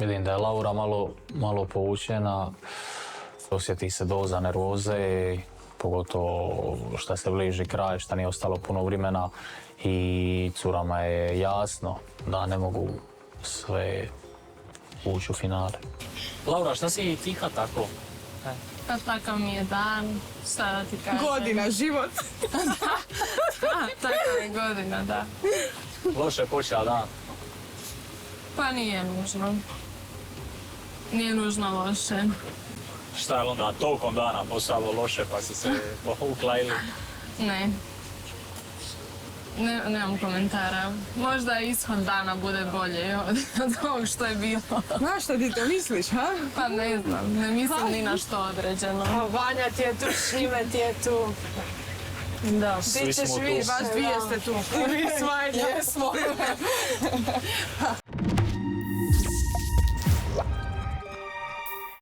Vidim da je Laura malo povučena, osjeti se doza nervoze, pogotovo što se bliži kraj, što nije ostalo puno vremena i curama je jasno da ne mogu sve ući u finale. Laura, šta si tiha tako? Pa takav mi je dan, šta da ti kažem. Godina, život. Takav je godina, da. Loše počeo dan. Pa nije nužno. Nije nužno loše. Šta je onda tokom dana postalo loše pa si se povukla ili? Ne. Nemam komentara. Možda ishod dana bude bolje od ovog što je bilo. Znaš što ti to misliš, ha? Pa ne znam, ne mislim ni na što određeno. Vanja ti je tu, Šime ti je tu. Da. Ti ćeš vi, baš dvije ste tu. Mi smo.